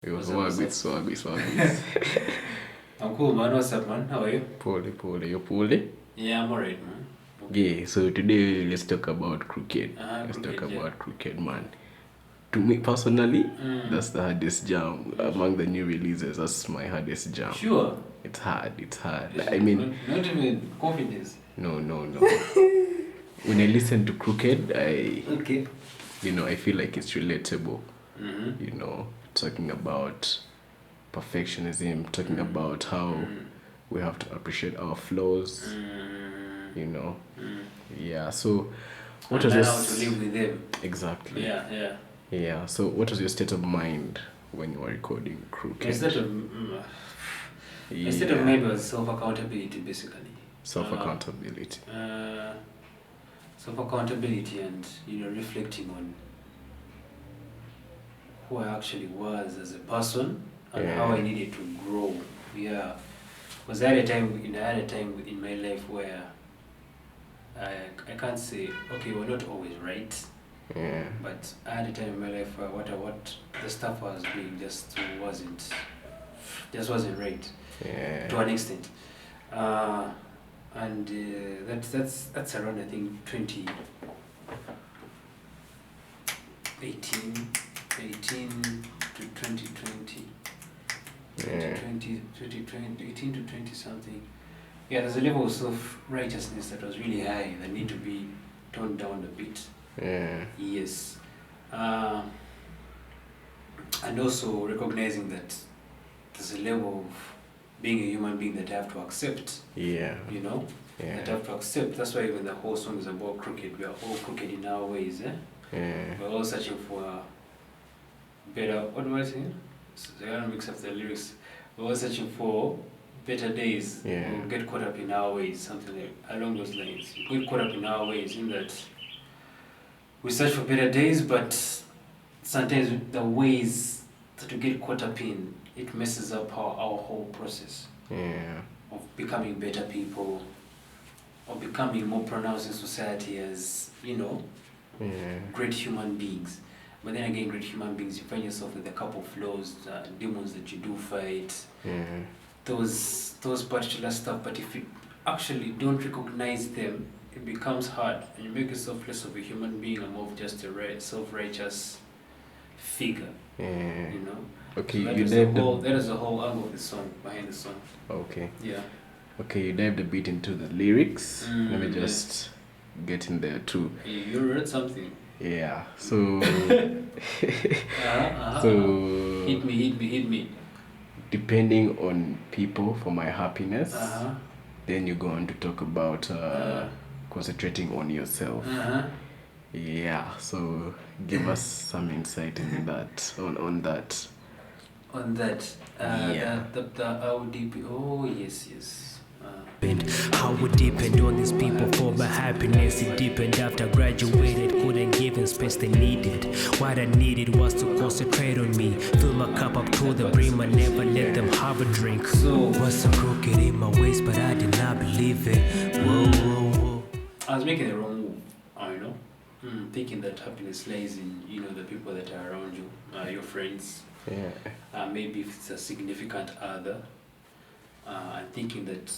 It was What's up? swaggy. I'm cool, man. What's up, man? How are you? Pole. You pole? Yeah, I'm alright, man. Okay. Yeah, so today let's talk about cricket. Let's talk Cricket, yeah. about cricket, man. To me personally, Mm. that's the hardest jam. Among the new releases, that's my hardest jam. Sure. It's hard. Yes, I mean, not even confidence. no. When I listen to cricket, Okay. I feel like it's relatable. Mm-hmm. Talking about perfectionism, talking about how we have to appreciate our flaws, you know. Yeah, so what And was your learn how to live with them. exactly? Yeah. Yeah, so what was your state of mind when you were recording cricket? Instead of maybe was self-accountability, basically. Self-accountability. Self-accountability and, reflecting on who I actually was as a person and how I needed to grow. Yeah. Because I had a time in my life where I can't say, okay, we're not always right. Yeah. But I had a time in my life where what the stuff I was doing just wasn't right. Yeah. To an extent. And that's around, I think, 2018 to 2020. 2020, 18 to 20 something. Yeah, there's a level of self-righteousness that was really high that need to be toned down a bit. Yeah. Yes. And also recognizing that there's a level of being a human being that I have to accept. Yeah. That I have to accept. That's why even the whole song is about cricket. We are all crooked in our ways, eh? Yeah. We're all searching for better, what do I say? I gotta mix up the lyrics. We're all searching for better days. Yeah. We'll get caught up in our ways, something like along those lines. We get caught up in our ways in that we search for better days, but sometimes the ways that we get caught up in, it messes up our whole process of becoming better people, of becoming more pronounced in society as, great human beings. But then again, great human beings, you find yourself with a couple of flaws, demons that you do fight, those particular stuff. But if you actually don't recognize them, it becomes hard, and you make yourself less of a human being and more of just a self-righteous figure. Okay, So that is the whole angle of the song, behind the song. Okay. Yeah. Okay, you dived a bit into the lyrics. Let me just get in there too. You read something. Yeah. So. So. Hit me. Depending on people for my happiness, then you go on to talk about concentrating on yourself. Yeah. So give us some insight in that. On that. On that. Yeah. The ODP. Oh yes. How would depend on these people for my happiness. It deepened after graduated, couldn't give them space they needed. What I needed was to concentrate on me, fill my cup up to the brim and never let them have a drink. So was so crooked in my ways, but I did not believe it. Whoa. I was making the wrong move, thinking that happiness lies in the people that are around you, your friends. Yeah. Maybe if it's a significant other, and thinking that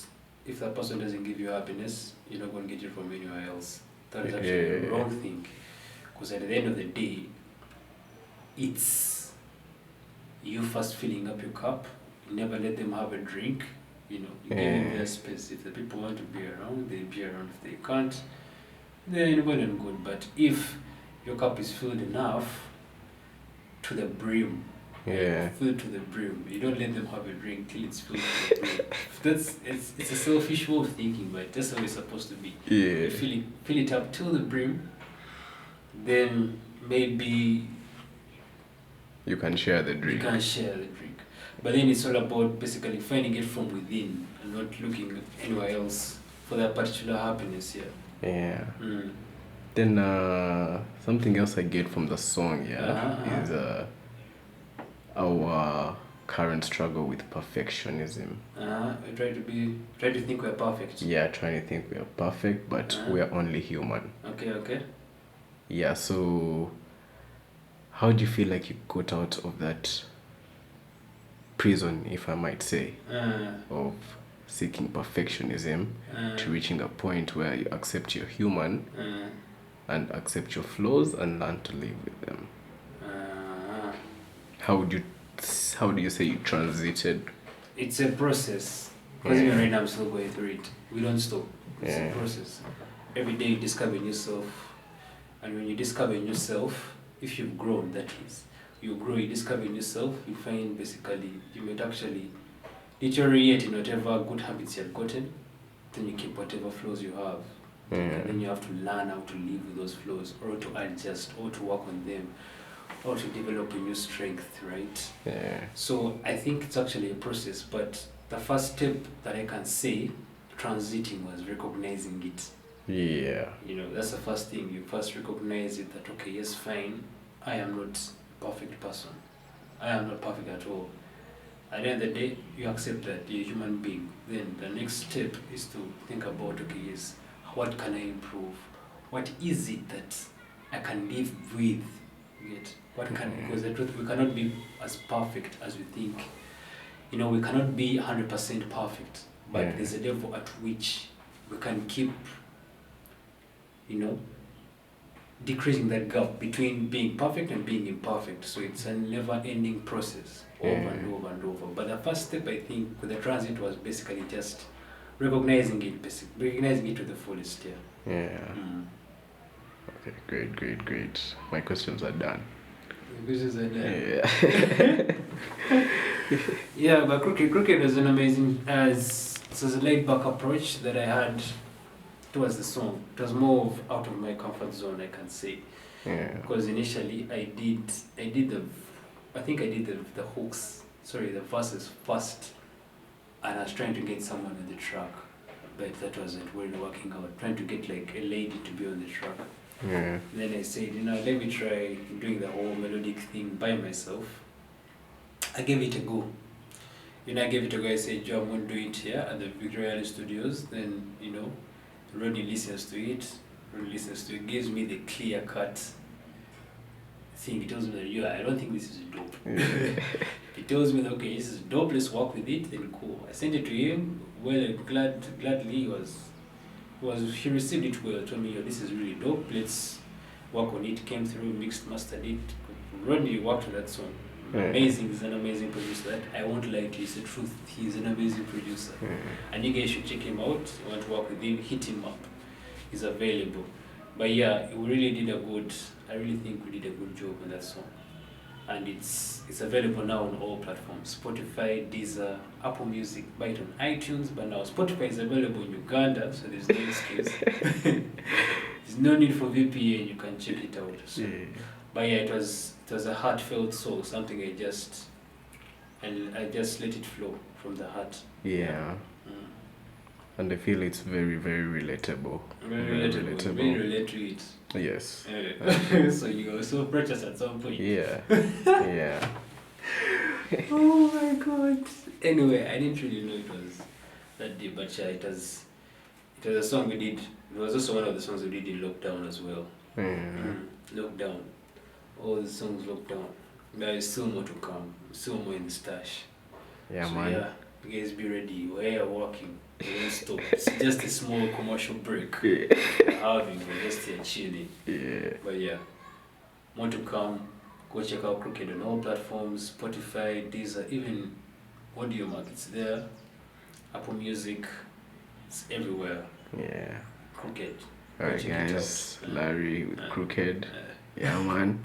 if that person doesn't give you happiness, you're not going to get it from anywhere else. That is actually the wrong thing. Because at the end of the day, it's you first filling up your cup. You never let them have a drink. You give them their space. If the people want to be around, they'll be around. If they can't, then well and good. But if your cup is filled enough to the brim, filled to the brim, you don't let them have a drink till it's filled to the brim. It's a selfish way of thinking, but that's how it's supposed to be. Yeah. You fill it up till the brim, then maybe you can share the drink. But then it's all about basically finding it from within and not looking anywhere else for that particular happiness. Yeah. Then something else I get from the song is our current struggle with perfectionism. Try to think we're perfect. Yeah, trying to think we are perfect, but we are only human. Okay. Yeah, so how do you feel like you got out of that prison, if I might say, of seeking perfectionism to reaching a point where you accept you're human and accept your flaws and learn to live with them. How do you say you transited? It's a process. Because even right now I'm still going through it. We don't stop. It's a process. Every day you discover yourself. And when you discover yourself, if you've grown, that is, you grow, you discover yourself, you find basically you might actually deteriorate in whatever good habits you have gotten, then you keep whatever flaws you have. And then you have to learn how to live with those flaws, or to adjust, or to work on them, or to develop a new strength, right? So I think it's actually a process, but the first step that I can say transiting was recognizing it. You know, that's the first thing. You first recognize it that, okay, yes, fine, I am not a perfect person. I am not perfect at all. At the end of the day, you accept that you're a human being. Then the next step is to think about, okay, yes, what can I improve? What is it that I can live with? Because the truth, we cannot be as perfect as we think. You know, we cannot be 100% perfect, but there's a level at which we can keep, you know, decreasing that gap between being perfect and being imperfect. So it's a never-ending process, over and over and over. But the first step, I think, with the transit was basically just recognizing it to the fullest. Okay, great. My questions are done. Yeah, but Crooked was an amazing, it was a laid-back approach that I had towards the song. It was more of out of my comfort zone, I can say. Because initially I did the hooks, the verses first, and I was trying to get someone on the track, but that wasn't really working out. Trying to get like a lady to be on the track. Then I said, let me try doing the whole melodic thing by myself. I gave it a go. I said, Joe, I'm going to do it here at the Victoria Studios. Then, Rodney listens to it. Gives me the clear-cut thing. He tells me that, I don't think this is dope. He tells me that, okay, this is dope, let's work with it, then cool. I sent it to him. Well, gladly he received it well. Told me, this is really dope, let's work on it. Came through, mixed, mastered it. Rodney worked on that song. Amazing, he's an amazing producer. I won't lie to you, it's the truth. He's an amazing producer. And you guys should check him out. You want to work with him, hit him up. He's available. But yeah, I really think we did a good job on that song. And it's available now on all platforms. Spotify, Deezer, Apple Music, buy it on iTunes. But now Spotify is available in Uganda, so there's no excuse. There's no need for VPN, you can check it out. So. But yeah, it was a heartfelt song, something I just let it flow from the heart. And I feel it's very, very relatable. Very relatable. Very relate to it. Yes. So you were so precious at some point. Yeah. Oh my God. Anyway, I didn't really know it was that deep, but yeah, it was a song we did. It was also one of the songs we did in lockdown as well. Lockdown. All the songs lockdown. There is still more to come. Still more in the stash. Yeah, so, man. Yeah, you guys be ready. We're here working. We won't stop. It's just a small commercial break. We're just here chilling. But yeah, more to come. Go check out Crooked on all platforms. Spotify, Deezer, even Audiomack. It's there. Apple Music. It's everywhere. Crooked. Alright guys, Larry with Crooked. Yeah man.